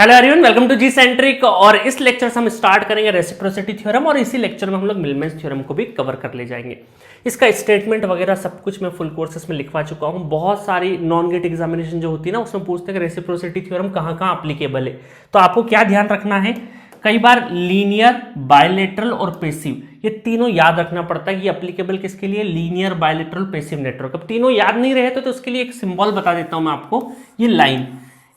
Hello everyone, welcome to G centric. और इस lecture से हम स्टार्ट करेंगे रेसिप्रोसिटी थ्योरम और इसी लेक्चर में हम लोग मिलमेंस थ्योरम को भी कवर कर ले जाएंगे। इसका स्टेटमेंट वगैरह सब कुछ मैं फुल कोर्सेस में लिखवा चुका हूँ। बहुत सारी नॉन गेट एग्जामिनेशन जो होती है ना, उसमें पूछते हैं कि रेसिप्रोसिटी थ्योरम कहाँ कहाँ अप्लीकेबल है। तो आपको क्या ध्यान रखना है, कई बार लीनियर, बायलेटरल और पैसिव, ये तीनों याद रखना पड़ता है कि अप्लीकेबल किसके लिए, लीनियर, बायलेटरल, पैसिव नेटवर्क। अब तीनों याद नहीं रहे तो उसके लिए एक सिंबल बता देता हूं मैं आपको, ये लाइन।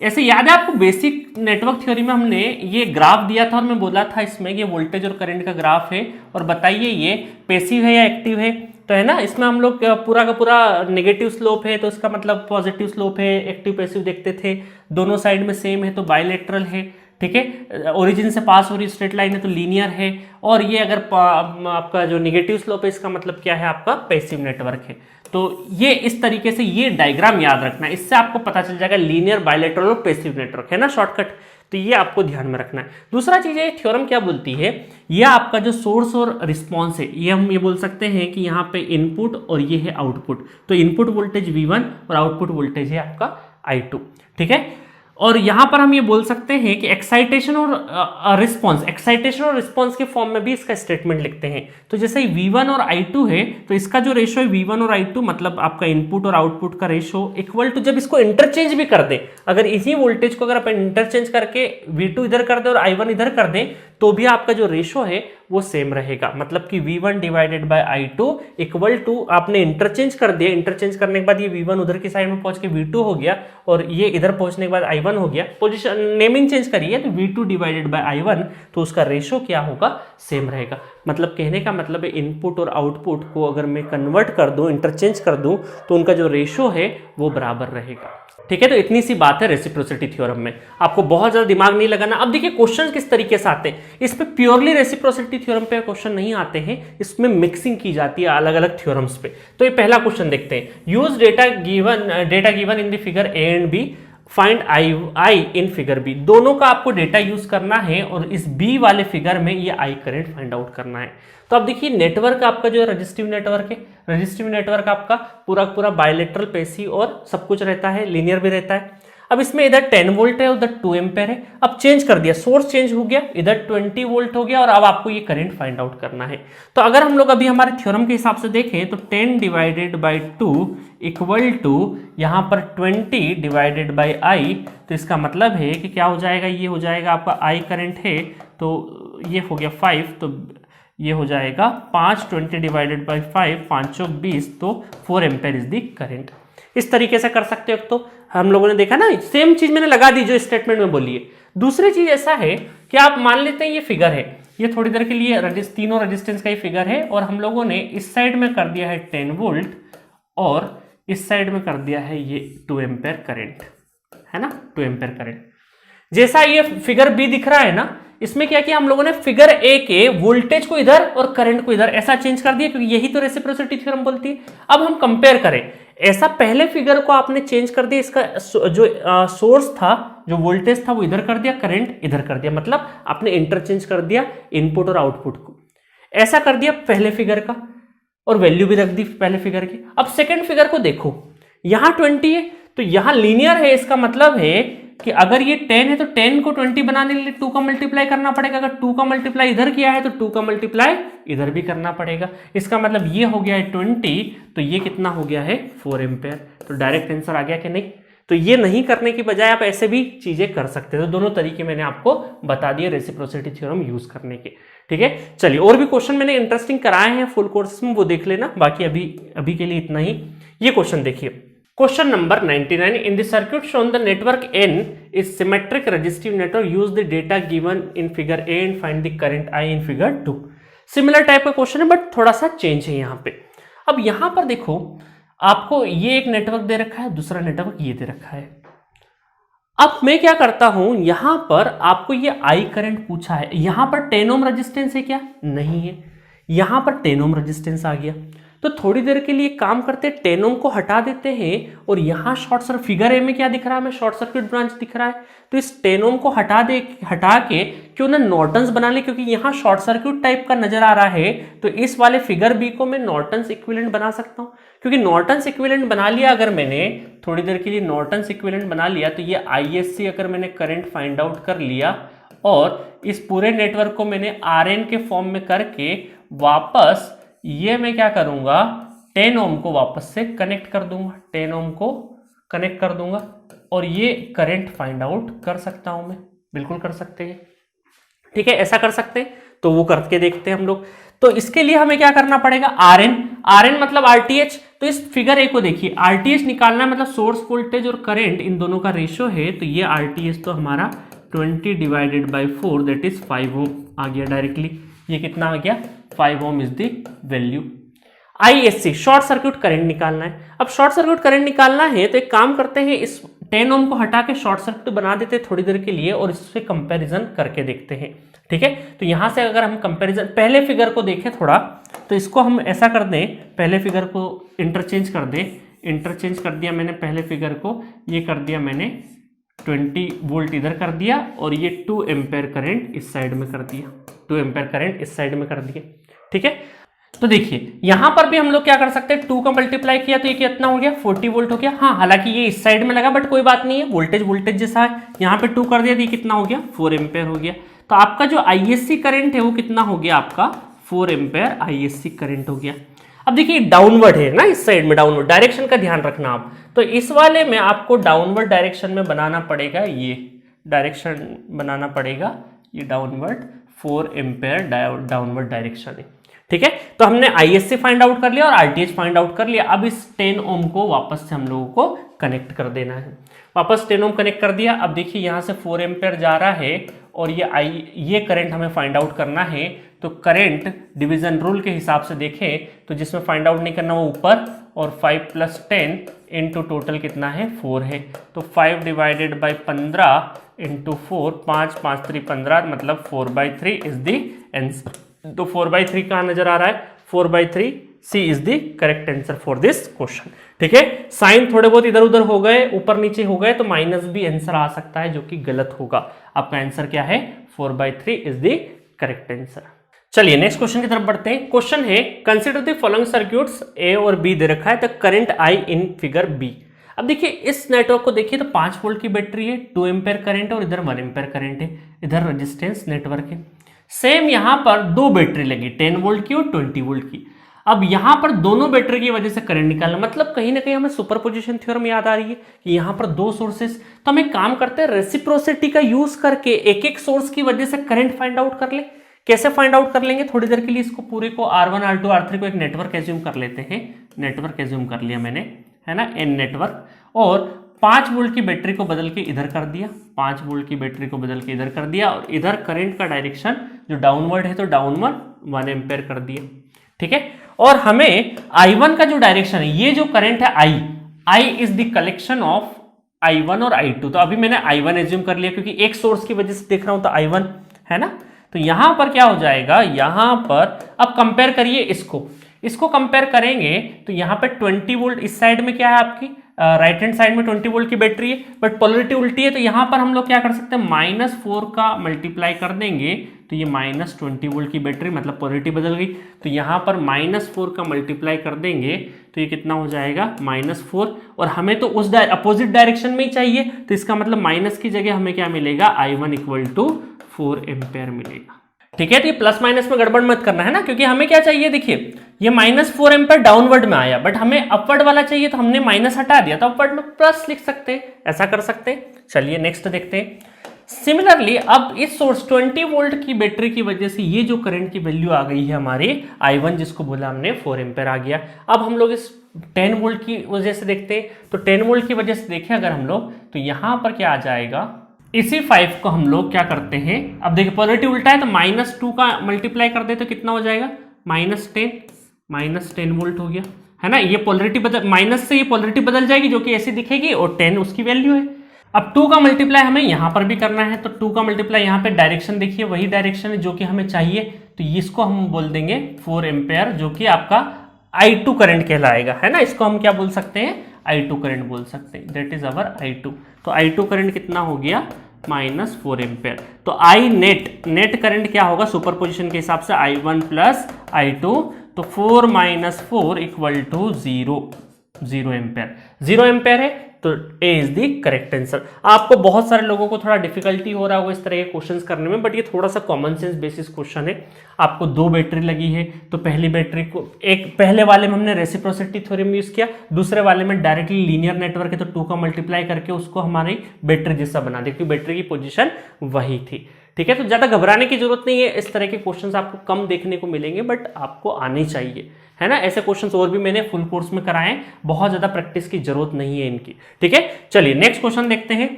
ऐसे याद है आपको, बेसिक नेटवर्क थ्योरी में हमने ये ग्राफ दिया था और मैं बोला था इसमें कि वोल्टेज और करंट का ग्राफ है और बताइए ये पैसिव है या एक्टिव है। तो है ना, इसमें हम लोग पूरा का पूरा नेगेटिव स्लोप है तो इसका मतलब पॉजिटिव स्लोप है, एक्टिव पैसिव देखते थे। दोनों साइड में सेम है तो बायलेटरल है, ठीक है। ओरिजिन से पास हो रही स्ट्रेट लाइन है तो लीनियर है। और ये अगर आपका जो नेगेटिव स्लोप है इसका मतलब क्या है, आपका पैसिव नेटवर्क है। तो ये इस तरीके से ये डायग्राम याद रखना है, इससे आपको पता चल जाएगा लीनियर, बायलेटरल और पैसिव नेटवर्क, है ना शॉर्टकट। तो ये आपको ध्यान में रखना है। दूसरा चीज है, थ्योरम क्या बोलती है, यह आपका जो सोर्स और रिस्पॉन्स है, ये हम ये बोल सकते हैं कि यहाँ पे इनपुट और ये है आउटपुट। तो इनपुट वोल्टेज V1 और आउटपुट वोल्टेज है आपका I2, ठीक है। और यहां पर हम ये बोल सकते हैं कि एक्साइटेशन और रिस्पॉन्स के फॉर्म में भी इसका स्टेटमेंट लिखते हैं। तो जैसे V1 और I2 है तो इसका जो रेशो है V1 और I2, मतलब आपका इनपुट और आउटपुट का रेशो इक्वल टू, जब इसको इंटरचेंज भी कर दें, अगर इसी वोल्टेज को अगर आप इंटरचेंज करके V2 इधर कर दें और I1 इधर कर दें तो भी आपका जो रेशो है वो सेम रहेगा। मतलब कि V1 divided by I2 equal to, आपने इंटरचेंज कर दिया, इंटरचेंज करने के बाद ये V1 उधर की साइड में पहुंच के V2 हो गया और ये इधर पहुंचने के बाद I1 हो गया। पोजीशन नेमिंग चेंज करिए तो V2 डिवाइडेड बाय I1, तो उसका रेशो क्या होगा, सेम रहेगा। मतलब कहने का मतलब है इनपुट और आउटपुट को अगर मैं कन्वर्ट कर दूं, इंटरचेंज कर दूं, तो उनका जो रेशो है वो बराबर रहेगा, ठीक है। तो इतनी सी बात है रेसिप्रोसिटी थ्योरम में, आपको बहुत ज्यादा दिमाग नहीं लगाना। अब देखिए क्वेश्चन किस तरीके से आते हैं, इस पे प्योरली रेसिप्रोसिटी थ्योरम पे क्वेश्चन नहीं आते हैं, इसमें मिक्सिंग की जाती है अलग अलग थ्योरम्स पे। तो ये पहला क्वेश्चन देखते हैं, use data given in the figure A and B, find I in figure B. दोनों का आपको डेटा यूज करना है और इस बी वाले फिगर में ये आई करंट फाइंड आउट करना है। तो अब देखिए नेटवर्क आपका जो रजिस्टिव नेटवर्क है, रजिस्टिव नेटवर्क आपका पूरा पूरा बायलेटरल, पैसिव और सब कुछ रहता है, लीनियर भी रहता है। अब इसमें इधर 10 वोल्ट है, उधर 2 एम्पेयर है। अब चेंज कर दिया, सोर्स चेंज हो गया, इधर 20 वोल्ट हो गया और अब आपको ये करंट फाइंड आउट करना है। तो अगर हम लोग अभी हमारे थ्योरम के हिसाब से देखें तो 10 डिवाइडेड बाई 2 इक्वल टू यहाँ पर 20 डिवाइडेड बाई I, तो इसका मतलब है कि क्या हो जाएगा, ये हो जाएगा आपका I करंट है तो ये हो गया 5, तो ये हो जाएगा 5, 20 डिवाइडेड बाई 5, 5 चौक 20, तो 4 एम्पेयर इज द करंट। इस तरीके से कर सकते हो। तो हम लोगों ने देखा ना, सेम चीज मैंने लगा दी जो स्टेटमेंट में बोली है। दूसरी चीज ऐसा है कि आप मान लेते हैं ये फिगर है, ये थोड़ी देर के लिए तीनों रेजिस्टेंस का ही फिगर है और हम लोगों ने इस साइड में कर दिया है 10 वोल्ट और इस साइड में कर दिया है ये 2 एम्पेयर करंट, है ना, 2 एम्पेयर करंट। जैसा ये फिगर बी दिख रहा है ना, इसमें क्या किया हम लोगों ने, फिगर ए के वोल्टेज को इधर और करंट को इधर ऐसा चेंज कर दिया, क्योंकि यही तो रेसिप्रोसिटी थ्योरम बोलती है। अब हम कंपेयर करें, ऐसा पहले फिगर को आपने चेंज कर दिया, इसका जो सोर्स था, जो वोल्टेज था वो इधर कर दिया, करंट इधर कर दिया, मतलब आपने इंटरचेंज कर दिया इनपुट और आउटपुट को। ऐसा कर दिया पहले फिगर का और वैल्यू भी रख दी पहले फिगर की। अब सेकंड फिगर को देखो, यहां 20 है तो यहां लीनियर है, इसका मतलब है कि अगर ये 10 है तो 10 को 20 बनाने के लिए 2 का मल्टीप्लाई करना पड़ेगा। अगर 2 का मल्टीप्लाई इधर किया है तो 2 का मल्टीप्लाई इधर भी करना पड़ेगा। इसका मतलब ये हो गया है 20, तो ये कितना हो गया है 4 एम्पेयर। तो डायरेक्ट आंसर आ गया कि नहीं। तो ये नहीं करने की बजाय आप ऐसे भी चीजें कर सकते हो। तो दोनों तरीके मैंने आपको बता दिए रेसिप्रोसिटी थ्योरम यूज करने के, ठीक है। चलिए, और भी क्वेश्चन मैंने इंटरेस्टिंग कराए हैं फुल कोर्स में, वो देख लेना। बाकी अभी के लिए इतना ही। ये क्वेश्चन देखिए, question number 99, in the circuit shown the network N is symmetric resistive network, use the data given in figure A and find the current I in figure 2। Similar type का क्वेश्चन है but थोड़ा सा change है यहाँ पे। अब यहाँ पर देखो, आपको ये एक नेटवर्क दे रखा है, दूसरा नेटवर्क ये दे रखा है। अब मैं क्या करता हूं, यहां पर आपको ये I करंट पूछा है, यहां पर 10 ओम रेजिस्टेंस है क्या, नहीं है, यहां पर 10 ओम रेजिस्टेंस आ गया। तो थोड़ी देर के लिए काम करते 10 ओम को हटा देते हैं और यहाँ शॉर्ट सर्किट फिगर ए में क्या दिख रहा है हमें, शॉर्ट सर्किट ब्रांच दिख रहा है। तो इस 10 ओम को हटा के क्यों ना नॉर्टन्स बना ले, क्योंकि यहाँ शॉर्ट सर्किट टाइप का नजर आ रहा है। तो इस वाले फिगर बी को मैं नॉर्टन्स इक्विवेलेंट बना सकता हूँ, क्योंकि नॉर्टन्स इक्विवेलेंट बना लिया अगर मैंने, थोड़ी देर के लिए नॉर्टन्स इक्विवेलेंट बना लिया, तो ये ISC अगर मैंने करंट फाइंड आउट कर लिया और इस पूरे नेटवर्क को मैंने RN के फॉर्म में करके वापस ये मैं क्या करूंगा, 10 ओम को वापस से कनेक्ट कर दूंगा, 10 ओम को कनेक्ट कर दूंगा और ये करंट फाइंड आउट कर सकता हूं मैं, बिल्कुल कर सकते हैं। ठीक है, ऐसा कर सकते हैं, तो वो करके देखते हैं हम लोग। तो इसके लिए हमें क्या करना पड़ेगा, RN मतलब RTH। तो इस फिगर ए को देखिए, RTH निकालना है मतलब सोर्स वोल्टेज और करंट इन दोनों का रेशियो है। तो ये RTH तो हमारा 20 divided by 4 that is 5 ohm आ गया डायरेक्टली। ये कितना आ गया, 5 ohm is the value. ISC short circuit current निकालना है। अब शॉर्ट सर्किट करंट निकालना है तो एक काम करते हैं, इस 10 ओम को हटा के शॉर्ट सर्किट बना देते हैं थोड़ी देर के लिए और इससे कंपैरिजन करके देखते हैं। ठीक है, तो यहां से अगर हम कंपैरिजन पहले फिगर को देखें थोड़ा, तो इसको हम ऐसा कर दें, पहले फिगर को इंटरचेंज कर दें। इंटरचेंज कर दिया मैंने पहले फिगर को, ये कर दिया मैंने 20 वोल्ट इधर कर दिया और ये 2 एम्पेयर करंट इस साइड में कर दिया, 2 एम्पेयर करंट इस साइड में कर दिया। ठीक है, तो देखिए यहां पर भी हम लोग क्या कर सकते हैं, 2 का मल्टीप्लाई किया तो ये कितना हो गया, 40 वोल्ट हो गया। हाँ, हालांकि ये इस साइड में लगा बट कोई बात नहीं है, वोल्टेज जैसा है। यहाँ पे 2 कर दिया तो ये कितना हो गया, 4 एम्पेयर हो गया। तो आपका जो ISC करंट है वो कितना हो गया, आपका 4 एम्पेयर ISC करंट हो गया। अब देखिए डाउनवर्ड है ना, इस साइड में डाउनवर्ड डायरेक्शन का ध्यान रखना आप। तो इस वाले में आपको डाउनवर्ड डायरेक्शन में बनाना पड़ेगा, ये डायरेक्शन बनाना पड़ेगा, ये डाउनवर्ड 4 एम्पेयर डाउनवर्ड डायरेक्शन है। ठीक है, तो हमने ISC फाइंड आउट कर लिया और RTH फाइंड आउट कर लिया। अब इस 10 ओम को वापस से हम लोगों को कनेक्ट कर देना है। वापस 10 ओम कनेक्ट कर दिया। अब देखिए यहाँ से 4 एम्पेयर जा रहा है और ये करंट हमें फाइंड आउट करना है। तो करंट डिवीजन रूल के हिसाब से देखें तो जिसमें फाइंड आउट नहीं करना वो ऊपर, और 5 + 10 इंटू टोटल कितना है, 4 है। तो 5 डिवाइडेड बाई 15 इंटू 4, 5 5 3 15 मतलब 4/3 इज द आंसर। तो 4/3 कहाँ नजर आ रहा है, 4/3 C is the correct answer for this question. ठीक है, साइन थोड़े बहुत इधर उधर हो गए, ऊपर नीचे हो गए तो माइनस भी आंसर आ सकता है, जो कि गलत होगा। आपका आंसर क्या है, 4/3 इज द करेक्ट आंसर। चलिए नेक्स्ट क्वेश्चन की तरफ बढ़ते हैं। क्वेश्चन है, consider the following circuits, A और B दे रखा है, तो current I in figure B। अब देखिए इस नेटवर्क को देखिए तो 5 वोल्ट की बैटरी है, 2 एम्पेयर करंट है और इधर 1 एम्पेयर करंट है, इधर रेजिस्टेंस नेटवर्क है। सेम यहां पर 2 बैटरी लगी, 10 वोल्ट की और 20 वोल्ट की। अब यहां पर दोनों बैटरी की वजह से करंट निकालना, मतलब कहीं ना कहीं हमें सुपरपोजिशन थ्योरम याद आ रही है कि यहां पर 2 सोर्सेस। तो हम एक काम करते हैं, रेसिप्रोसिटी का यूज करके एक एक सोर्स की वजह से करंट फाइंड आउट कर ले। कैसे फाइंड आउट कर लेंगे, थोड़ी देर के लिए इसको पूरे को R1 R2 R3 को एक नेटवर्क एज्यूम कर लेते हैं। नेटवर्क एज्यूम कर लिया मैंने, है ना, N नेटवर्क। और 5 वोल्ट की बैटरी को बदल के इधर कर दिया, 5 वोल्ट की बैटरी को बदल के इधर कर दिया और इधर करंट का डायरेक्शन जो डाउनवर्ड है तो डाउनवर्ड 1 एम्पेयर कर दिया। ठीक है, और हमें I1 का जो डायरेक्शन है, ये जो करंट है I is the collection of I1 और I2। तो अभी मैंने I1 एज्यूम कर लिया क्योंकि एक सोर्स की वजह से देख रहा हूं तो I1 है ना। तो यहां पर क्या हो जाएगा, यहां पर अब कंपेयर करिए इसको कंपेयर करेंगे तो यहां पे 20 वोल्ट, इस साइड में क्या है आपकी राइट हैंड साइड में 20 वोल्ट की बैटरी है बट पोलरिटी उल्टी है। तो यहां पर हम लोग क्या कर सकते हैं, -4 का मल्टीप्लाई कर देंगे तो ये -20 वोल्ट की बैटरी, मतलब पोलरिटी बदल गई। तो यहां पर -4 का मल्टीप्लाई कर देंगे तो ये कितना हो जाएगा, -4। और हमें तो उस अपोजिट डायरेक्शन में ही चाहिए, तो इसका मतलब माइनस की जगह हमें क्या मिलेगा, I1 = 4 एम्पेयर मिलेगा। ठीक है, तो ये प्लस माइनस में गड़बड़ मत करना है ना, क्योंकि हमें क्या चाहिए, देखिए ये -4 एम्पेयर डाउनवर्ड में आया बट हमें अपवर्ड वाला चाहिए तो हमने माइनस हटा दिया, तो अपवर्ड में प्लस लिख सकते हैं, ऐसा कर सकते हैं। चलिए नेक्स्ट देखते हैं। सिमिलरली अब इस सोर्स 20 वोल्ट की बैटरी की वजह से ये जो करंट की वैल्यू आ गई है हमारी I1, जिसको बोला हमने 4 एम्पेयर आ गया। अब हम लोग इस 10 वोल्ट की वजह से देखते हैं, तो 10 वोल्ट की वजह से देखें अगर हम लोग, तो यहां पर क्या आ जाएगा, इसी 5 को हम लोग क्या करते हैं, अब देखिए पोलरिटी उल्टा है तो -2 का मल्टीप्लाई कर दे तो कितना हो जाएगा, -10 वोल्ट हो गया, है ना। ये पोलरिटी बदल, माइनस से ये पोलरिटी बदल जाएगी जो कि ऐसी दिखेगी और 10 उसकी वैल्यू है। अब 2 का मल्टीप्लाई हमें यहां पर भी करना है, तो 2 का मल्टीप्लाई यहाँ पे डायरेक्शन देखिए वही डायरेक्शन है जो कि हमें चाहिए, तो इसको हम बोल देंगे 4 एम्पेयर, जो कि आपका I2 करंट कहलाएगा, है ना। इसको हम क्या बोल सकते हैं, I2 करंट बोल सकते हैं, दैट इज अवर I2। तो I2 करंट कितना हो गया, -4 एम्पेयर। तो आई नेट करंट क्या होगा, सुपरपोजिशन के हिसाब से I1 प्लस I2, तो 4 - 4 = 0 एम्पेयर। 0 एम्पेयर है तो ए इज द करेक्ट आंसर। आपको बहुत सारे लोगों को थोड़ा डिफिकल्टी हो रहा होगा इस तरह के क्वेश्चंस करने में, बट ये थोड़ा सा कॉमन सेंस बेसिस क्वेश्चन है। आपको 2 बैटरी लगी है, तो पहली बैटरी को एक, पहले वाले में हमने रेसिप्रोसिटी थ्योरम यूज किया, दूसरे वाले में डायरेक्टली लीनियर नेटवर्क है तो 2 का मल्टीप्लाई करके उसको हमारी बैटरी जैसा बना दिया, क्योंकि बैटरी की पोजीशन वही थी। ठीक है, तो ज्यादा घबराने की जरूरत नहीं है, इस तरह के क्वेश्चंस आपको कम देखने को मिलेंगे, बट आपको आने चाहिए, है ना। ऐसे क्वेश्चंस और भी मैंने फुल कोर्स में कराए हैं, बहुत ज्यादा प्रैक्टिस की जरूरत नहीं है इनकी। ठीक है, चलिए नेक्स्ट क्वेश्चन देखते हैं।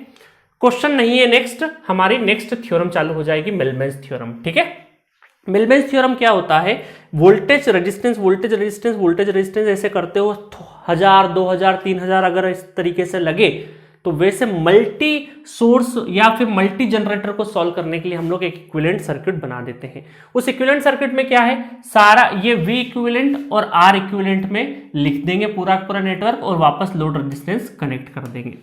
क्वेश्चन नहीं है नेक्स्ट, हमारी नेक्स्ट थ्योरम चालू हो जाएगी, मिलमेंस थ्योरम। ठीक है, मिलमेंस थ्योरम क्या होता है, voltage resistance voltage resistance voltage resistance ऐसे करते हो 1000 2000 3000 अगर इस तरीके से लगे, तो वैसे मल्टी सोर्स या फिर मल्टी जनरेटर को सॉल्व करने के लिए हम लोग एक इक्विवेलेंट सर्किट बना देते हैं। उस इक्विवेलेंट सर्किट में क्या है, सारा ये V इक्विवेलेंट और R इक्विवेलेंट में लिख देंगे पूरा पूरा नेटवर्क, और वापस लोड रेजिस्टेंस कनेक्ट कर देंगे।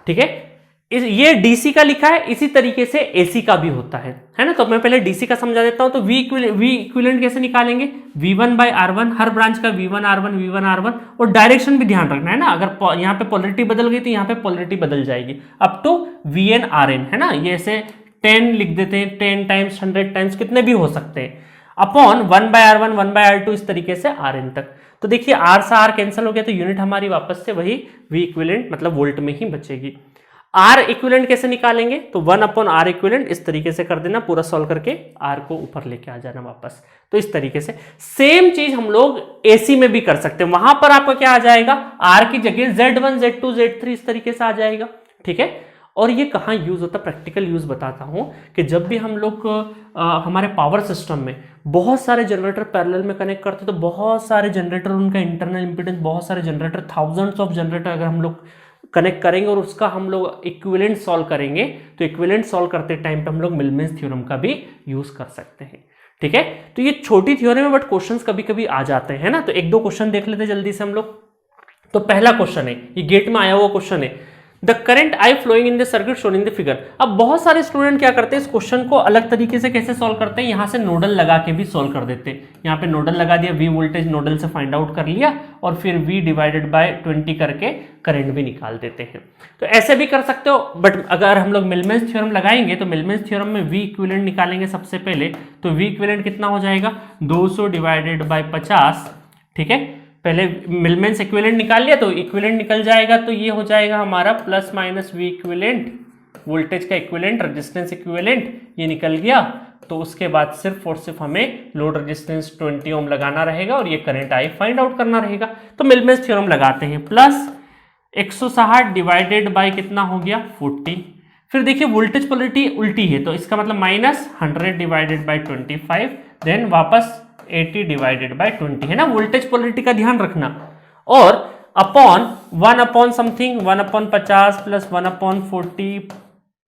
ठीक है, ये डीसी का लिखा है, इसी तरीके से एसी का भी होता है ना। तो मैं पहले डीसी का समझा देता हूं। तो V इक्विवेलेंट कैसे निकालेंगे, V1/R1, हर ब्रांच का V1R1 V1R1, और डायरेक्शन भी ध्यान रखना है ना, अगर यहाँ पे पोलरिटी बदल गई तो यहाँ पे पोलरिटी बदल जाएगी, अप टू VNRN, है ना। ये ऐसे 10 लिख देते हैं, 10 टाइम्स 100 टाइम्स कितने भी हो सकते हैं, अपॉन 1/R1 1/R2 इस तरीके से RN तक। तो देखिए R से R कैंसिल हो गया, तो यूनिट हमारी वापस से वही V इक्विवेलेंट मतलब वोल्ट में ही बचेगी। R इक्विवेलेंट कैसे निकालेंगे, तो 1/R इक्विवेलेंट इस तरीके से कर देना, पूरा सॉल्व करके R को ऊपर लेके आ जाना वापस। तो इस तरीके से सेम चीज हम लोग AC में भी कर सकते हैं। वहां पर आपका क्या आ जाएगा, R की जगह Z1 Z2 Z3 इस तरीके से आ जाएगा। ठीक है, और ये कहाँ यूज होता है, प्रैक्टिकल यूज बताता हूं कि जब भी हम लोग हमारे पावर सिस्टम में बहुत सारे जनरेटर पैरेलल में कनेक्ट करते हैं, तो बहुत सारे जनरेटर, उनका इंटरनल इंपीडेंस, बहुत सारे जनरेटर, थाउजेंड्स ऑफ जनरेटर अगर हम लोग कनेक्ट करेंगे और उसका हम लोग इक्विवेलेंट सॉल्व करेंगे, तो इक्विवेलेंट सॉल्व करते टाइम पे हम लोग मिलमेंस थ्योरम का भी यूज कर सकते हैं। ठीक है, तो ये छोटी थ्योरम है, बट क्वेश्चंस कभी कभी आ जाते हैं ना। तो 1-2 क्वेश्चन देख लेते जल्दी से हम लोग। तो पहला क्वेश्चन है, ये गेट में आया हुआ क्वेश्चन है, the current I flowing in the circuit shown in the figure. अब बहुत सारे स्टूडेंट क्या करते हैं, इस क्वेश्चन को अलग तरीके से कैसे सॉल्व करते हैं, यहां से नोडल लगा के भी सॉल्व कर देते हैं। यहाँ पे नोडल लगा दिया, V वोल्टेज नोडल से फाइंड आउट कर लिया, और फिर V/20 करके करंट भी निकाल देते हैं। तो ऐसे भी कर सकते हो, बट अगर हम लोग मिलमेंस थ्योरम लगाएंगे तो मिलमेंस थ्योरम में V इक्विवेलेंट निकालेंगे सबसे पहले। तो V इक्विवेलेंट कितना हो जाएगा, 200/50। ठीक है, पहले मिलमेंस इक्विवेलेंट निकाल लिया, तो इक्विवेलेंट निकल जाएगा, तो ये हो जाएगा हमारा plus minus V equivalent, voltage का इक्विवेलेंट, रेजिस्टेंस इक्विवेलेंट, ये निकल गया। तो उसके बाद सिर्फ और सिर्फ हमें लोड रेजिस्टेंस 20 ओम लगाना रहेगा, और ये करंट आई फाइंड आउट करना रहेगा। तो मिलमेंस थ्योरम लगाते हैं, प्लस 160 डिवाइडेड बाय कितना हो गया, 40। फिर देखिए वोल्टेज पोलरिटी उल्टी है, तो इसका मतलब -100 डिवाइडेड बाय 25, देन वापस 80 डिवाइडेड बाय 20, है ना। वोल्टेज पोलरिटी का ध्यान रखना, और upon 1 something, 1/50 plus 1/40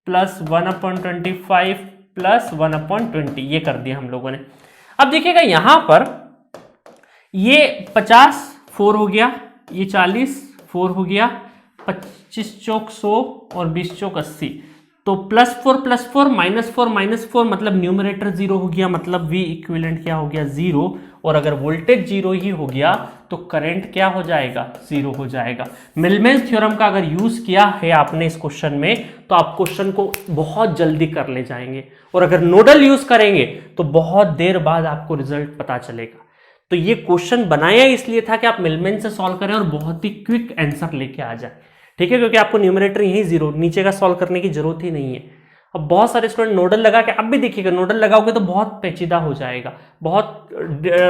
plus 1/25 plus 1/20, ये कर दिया हम लोगों ने। अब देखिएगा यहां पर ये 50 4 हो गया, ये 40 4 हो गया, 25 चौक 100 और 20 चौक 80, तो +4 +4 -4 -4 मतलब न्यूमरेटर 0 हो गया, मतलब V इक्विवेलेंट क्या हो गया, 0। और अगर वोल्टेज 0 ही हो गया तो करंट क्या हो जाएगा, 0 हो जाएगा। मिलमेंस थ्योरम का अगर यूज किया है आपने इस क्वेश्चन में, तो आप क्वेश्चन को बहुत जल्दी कर ले जाएंगे, और अगर नोडल यूज करेंगे तो बहुत देर बाद आपको रिजल्ट पता चलेगा। तो ये क्वेश्चन बनाया इसलिए था कि आप मिलमेंस से सॉल्व करें और बहुत ही क्विक आंसर लेके आ जाए। ठीक है, क्योंकि आपको न्यूमरेटर यही 0, नीचे का सॉल्व करने की जरूरत ही नहीं है। अब बहुत सारे स्टूडेंट नोडल लगा के, अब भी देखिएगा नोडल लगाओगे तो बहुत पेचीदा हो जाएगा, बहुत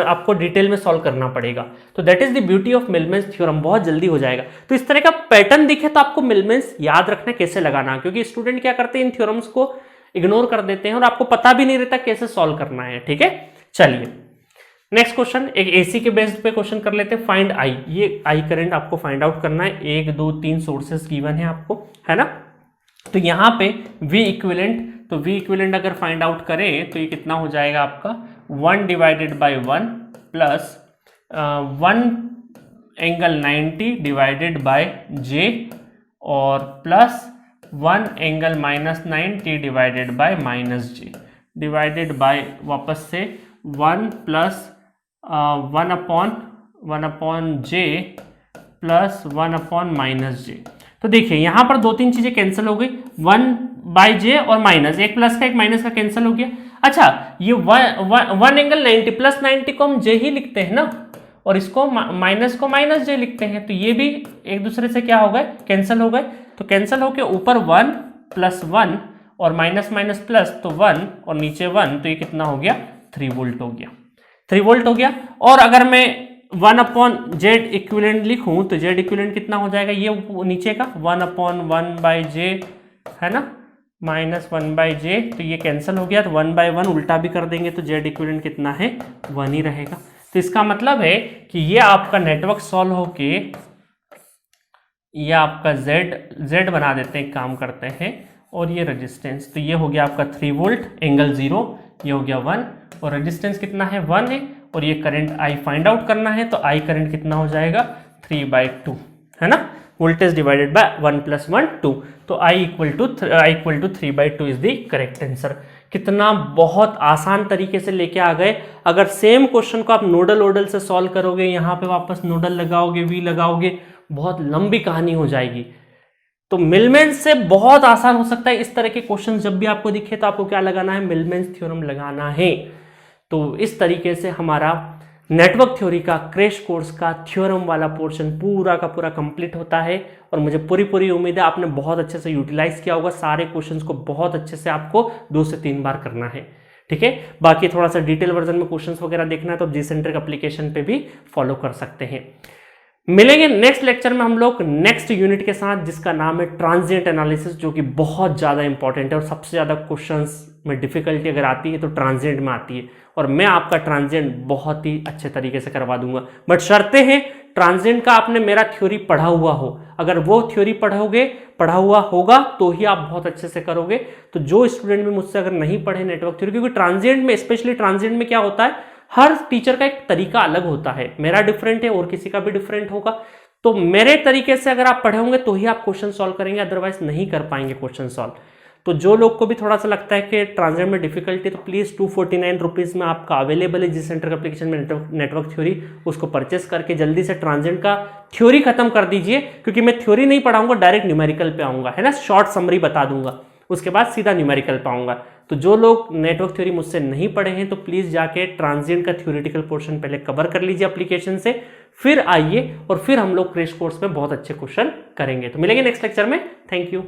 आपको डिटेल में सॉल्व करना पड़ेगा। तो that is the beauty of Millman's theorem, बहुत जल्दी हो जाएगा। तो इस तरह का पैटर्न दिखे तो आपको मिलमेंस याद रखना कैसे लगाना, क्योंकि स्टूडेंट क्या करते हैं, इन थ्योरम्स को इग्नोर कर देते हैं और आपको पता भी नहीं रहता कैसे सॉल्व करना है। ठीक है, चलिए नेक्स्ट क्वेश्चन, एक एसी के बेस्ड पे क्वेश्चन कर लेते हैं। फाइंड आई, ये आई करंट आपको फाइंड आउट करना है, 1 2 3 सोर्सेस गिवन है आपको, है ना। तो यहाँ पे V इक्विवेलेंट, तो V इक्विवेलेंट अगर फाइंड आउट करें तो ये कितना हो जाएगा आपका, 1/1 plus 1 angle 90 divided by J और plus 1 angle minus 90 divided by minus J divided by वापस से 1 प्लस 1 अपॉन जे प्लस 1 अपॉन माइनस जे। तो देखिए यहाँ पर दो तीन चीजें कैंसिल हो गई, 1 बाय जे और माइनस, एक प्लस का एक माइनस का कैंसिल हो गया। अच्छा ये 1 एंगल 90 प्लस 90 को हम जे ही लिखते हैं ना, और इसको माइनस को माइनस जे लिखते हैं, तो ये भी एक दूसरे से क्या हो गए, कैंसिल हो गए। तो कैंसिल होके ऊपर 1 प्लस 1 और माइनस माइनस प्लस तो 1 और नीचे 1, तो ये कितना हो गया, 3 वोल्ट हो गया, 3 वोल्ट हो गया। और अगर मैं 1 अपॉन जेड इक्विवेलेंट लिखूं तो जेड इक्विवेलेंट कितना हो जाएगा, ये नीचे का 1 अपॉन 1 बाय जे है ना, माइनस 1 बाय जे, तो ये कैंसिल हो गया। तो 1 बाय 1 उल्टा भी कर देंगे तो जेड इक्विवेलेंट कितना है, 1 ही रहेगा। तो इसका मतलब है कि ये आपका नेटवर्क सॉल्व होके ये आपका जेड बना देते हैं, काम करते हैं, और ये रेजिस्टेंस, तो ये हो गया आपका 3 वोल्ट एंगल 0, ये हो गया 1, और रेजिस्टेंस कितना है, 1 है, और ये करंट आई फाइंड आउट करना है, तो आई करंट कितना हो जाएगा, 3/2 है ना, वोल्टेज डिवाइडेड बाय 1 + 1 2, तो I equal to 3/2 is the correct answer. कितना बहुत आसान तरीके से लेके आ गए। अगर सेम क्वेश्चन को आप नोडल से सॉल्व करोगे, यहाँ पे वापस नोडल लगाओगे, वी लगाओगे, बहुत लंबी कहानी हो जाएगी। तो मिलमेंस से बहुत आसान हो सकता है। इस तरह के क्वेश्चन जब भी आपको दिखे तो आपको क्या लगाना है, मिलमेंस थ्योरम लगाना है। तो इस तरीके से हमारा नेटवर्क थ्योरी का क्रैश कोर्स का थ्योरम वाला पोर्शन पूरा का पूरा कंप्लीट होता है, और मुझे पूरी उम्मीद है आपने बहुत अच्छे से यूटिलाइज किया होगा। सारे क्वेश्चंस को बहुत अच्छे से आपको 2 से 3 बार करना है, ठीक है। बाकी थोड़ा सा डिटेल वर्जन में क्वेश्चंस वगैरह देखना है तो जीसेंट्रिक एप्लीकेशन पे भी फॉलो कर सकते हैं। मिलेंगे नेक्स्ट लेक्चर में हम लोग नेक्स्ट यूनिट के साथ, जिसका नाम है ट्रांजिएंट एनालिसिस, जो कि बहुत ज़्यादा इंपॉर्टेंट है और सबसे ज़्यादा क्वेश्चंस में डिफिकल्टी अगर आती है तो ट्रांजिएंट में आती है, और मैं आपका ट्रांजिएंट बहुत ही अच्छे तरीके से करवा दूंगा। बट शर्तें हैं ट्रांजिएंट का आपने मेरा थ्योरी पढ़ा हुआ हो। अगर वो थ्योरी पढ़ा हुआ होगा तो ही आप बहुत अच्छे से करोगे। तो जो स्टूडेंट भी मुझसे अगर नहीं पढ़े नेटवर्क थ्योरी, क्योंकि ट्रांजिएंट में, स्पेशली ट्रांजिएंट में क्या होता है, हर टीचर का एक तरीका अलग होता है। मेरा डिफरेंट है और किसी का भी डिफरेंट होगा। तो मेरे तरीके से अगर आप पढ़े होंगे तो ही आप क्वेश्चन सॉल्व करेंगे, अदरवाइज नहीं कर पाएंगे क्वेश्चन सॉल्व। तो जो लोग को भी थोड़ा सा लगता है कि ट्रांजिएंट में डिफिकल्टी, तो प्लीज 249 रुपीज़ में आपका अवेलेबल है जीसेंट्रिक एप्लीकेशन में नेटवर्क थ्योरी, उसको परचेस करके जल्दी से ट्रांजिएंट का थ्योरी खत्म कर दीजिए। क्योंकि मैं थ्योरी नहीं पढ़ाऊंगा, डायरेक्ट न्यूमेरिकल पे आऊंगा, है ना, शॉर्ट समरी बता दूंगा, उसके बाद सीधा न्यूमेरिकल पे आऊंगा। तो जो लोग नेटवर्क थ्योरी मुझसे नहीं पढ़े हैं तो प्लीज जाके ट्रांजिएंट का थ्योरेटिकल पोर्शन पहले कवर कर लीजिए एप्लीकेशन से, फिर आइए और फिर हम लोग क्रैश कोर्स में बहुत अच्छे क्वेश्चन करेंगे। तो मिलेंगे नेक्स्ट लेक्चर में। Thank you.